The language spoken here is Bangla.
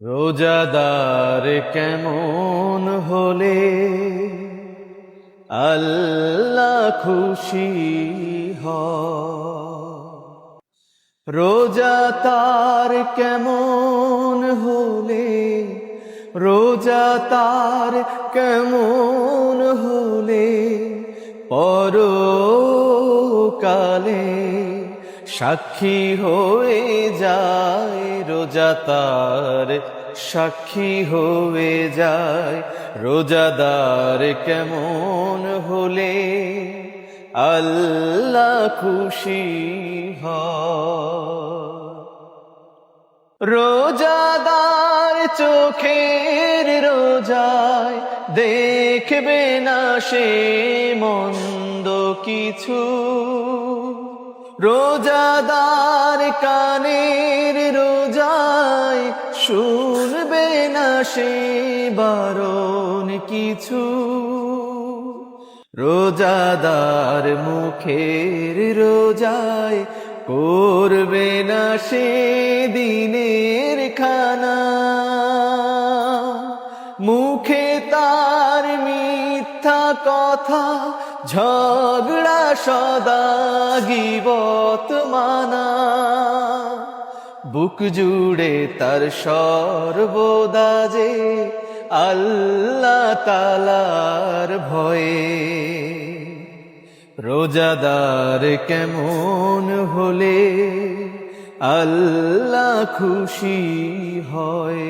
রোজাদার কেমন হলে আল্লাহ খুশি হয়। রোজা তার কেমন হলে, রোজা তার কেমন হলে পরকালে সাক্ষী হয়ে যায়। রোজা তার সাক্ষী হয়ে যায়। রোজাদার কেমন হলে আল্লাহ খুশি হয়। রোজাদার চোখের রোজায় দেখবে না সে মন্দ কিছু। রোজাদার কানের রোজায় শুনবে না সে বারণ কিছু। রোজাদার মুখের রোজায় করবে না সে দিনের খানা। মুখে তার মিথ্যা কথা, ঝগড়া সদা গীবত মানা। বুক জুড়ে তার সর্বদা যে আল্লাহ তাআলার ভয়ে। রোজাদার কেমন হলে আল্লাহ খুশি হয়।